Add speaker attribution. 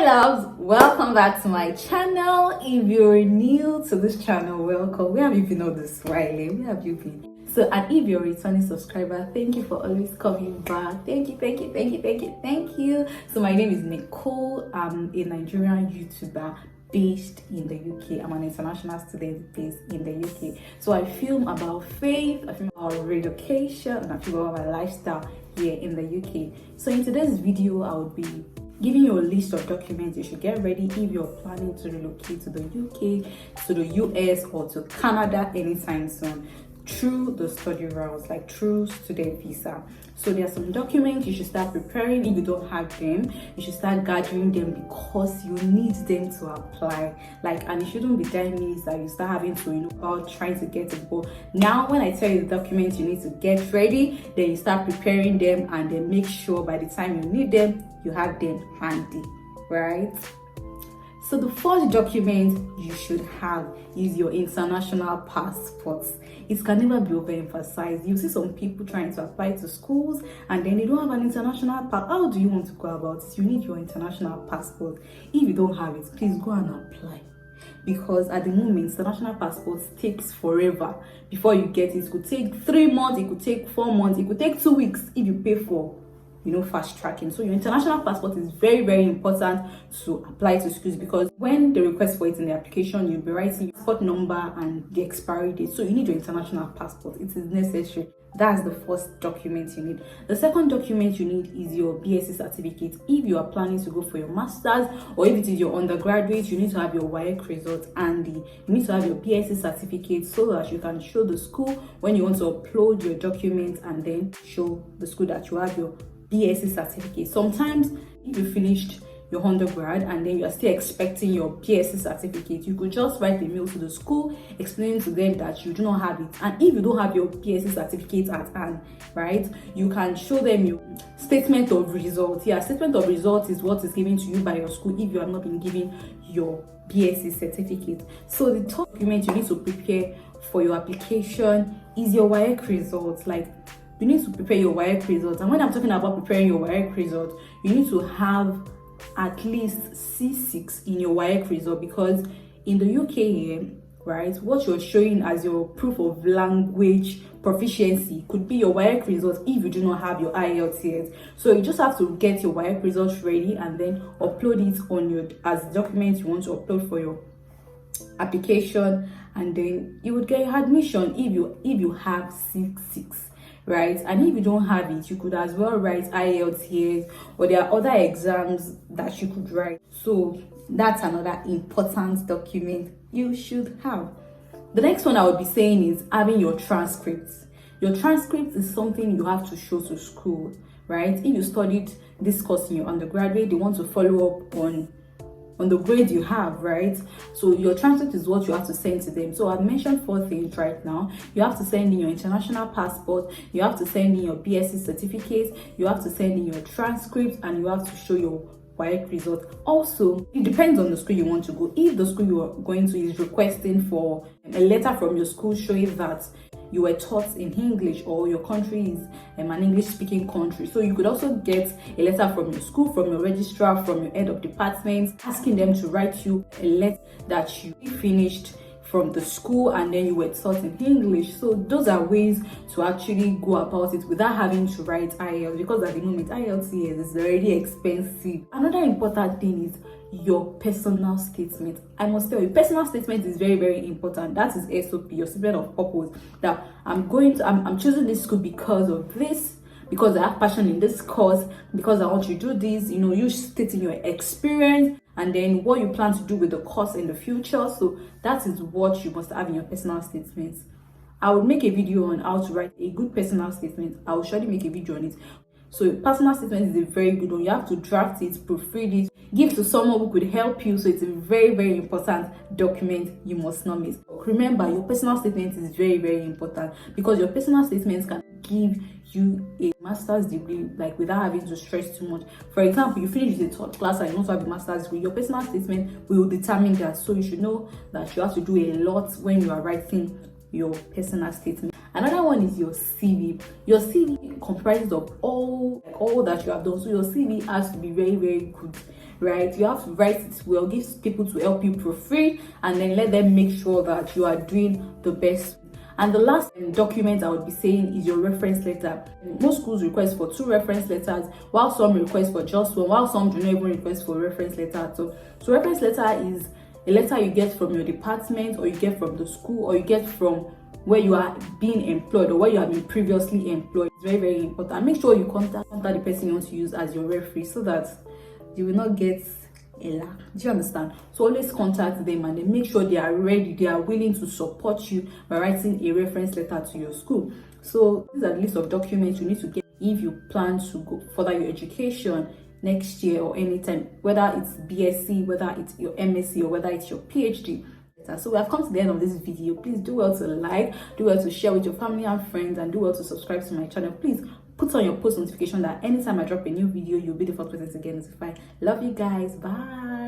Speaker 1: loves, welcome back to my channel. If you're new to this channel, welcome. Where have you been all this while? Where have you been? So, and if you're a returning subscriber, thank you for always coming back. Thank you. So my name is Nicole. I'm a Nigerian YouTuber based in the UK. I'm an international student based in the UK. So I film about faith, I film about relocation, and I film about my lifestyle here in the UK. So in today's video, I will be giving you a list of documents you should get ready if you're planning to relocate to the UK, to the US, or to Canada anytime soon through the study routes, like through student visa. So there are some documents you should start preparing. If you don't have them, you should start gathering them because you need them to apply. And it shouldn't be 10 minutes that you start having to about trying to get it. But now when I tell you the documents you need to get ready, then you start preparing them and then make sure by the time you need them, you have them handy, right? So the first document you should have is your international passports. It can never be overemphasized. You see some people trying to apply to schools and then they don't have an international passport. How do you want to go about it? You need your international passport. If you don't have it, please go and apply. Because at the moment, international passports takes forever before you get it. It could take 3 months, it could take 4 months, it could take 2 weeks if you pay for fast tracking. So your international passport is very, very important to apply to schools, because when they request for it in the application, you'll be writing your passport number and the expiry date. So you need your international passport. It is necessary. That's the first document you need. The second document you need is your BSc certificate. If you are planning to go for your master's, or if it is your undergraduate, you need to have your WAEC result handy. You need to have your BSc certificate so that you can show the school when you want to upload your documents, and then show the school that you have your BSc certificate. Sometimes if you finished your undergrad and then you are still expecting your BSc certificate, you could just write a mail to the school explaining to them that you do not have it. And if you don't have your BSc certificate at hand, right, you can show them your statement of results. Statement of results is what is given to you by your school if you have not been given your BSc certificate. So the third document you need to prepare for your application is your WAEC results. You need to prepare your WAEC results. And when I'm talking about preparing your WAEC results, you need to have at least C6 in your WAEC result, because in the UK here, right, what you're showing as your proof of language proficiency could be your WAEC results if you do not have your IELTS yet. So you just have to get your WAEC results ready and then upload it on your as documents you want to upload for your application, and then you would get admission if you have C6. Right, and if you don't have it, you could as well write IELTS here, or there are other exams that you could write. So that's another important document you should have. The next one I would be saying is having your transcripts. Your transcripts is something you have to show to school, right? If you studied this course in your undergraduate, they want to follow up on the grade you have, right? So your transcript is what you have to send to them. So I've mentioned 4 things right now. You have to send in your international passport, you have to send in your BSc certificate, you have to send in your transcript, and you have to show your WAEC result. Also, it depends on the school you want to go. If the school you are going to is requesting for a letter from your school showing that you were taught in English, or your country is an English speaking country, so you could also get a letter from your school, from your registrar, from your head of department, asking them to write you a letter that you finished from the school and then you were taught in English. So those are ways to actually go about it without having to write IELTS, because at the moment IELTS is already expensive. Another important thing is your personal statement. I must tell you, personal statement is very, very important. That is SOP, your statement of purpose, that I'm choosing this school because of this, because I have passion in this course, because I want you to do this. You stating your experience and then what you plan to do with the course in the future. So that is what you must have in your personal statements. I would make a video on how to write a good personal statement. I will surely make a video on it. So your personal statement is a very good one. You have to draft it, proofread it, give to someone who could help you. So it's a very, very important document you must not miss. Remember, your personal statement is very, very important, because your personal statements can give you a master's degree without having to stress too much. For example, you finish the third class and you want to have a master's degree, your personal statement will determine that. So you should know that you have to do a lot when you are writing your personal statement. Another one is your CV. Your CV comprises of all that you have done. So your CV has to be very, very good, right? You have to write it well, give people to help you proofread, and then let them make sure that you are doing the best. And the last document I would be saying is your reference letter. Most schools request for 2 reference letters, while some request for just 1, while some do not even request for reference letter at all. So reference letter is a letter you get from your department, or you get from the school, or you get from where you are being employed, or where you have been previously employed. It's very, very important. And make sure you contact the person you want to use as your referee, so that you will not get Ella. Do you understand? So always contact them and then make sure they are ready, they are willing to support you by writing a reference letter to your school. So these are the list of documents you need to get if you plan to go further your education next year or anytime, whether it's BSc, whether it's your MSc, or whether it's your PhD. So we have come to the end of this video. Please do well to like, do well to share with your family and friends, and do well to subscribe to my channel. Please put on your post notification that anytime I drop a new video, you'll be the first person to get notified. Love you guys. Bye.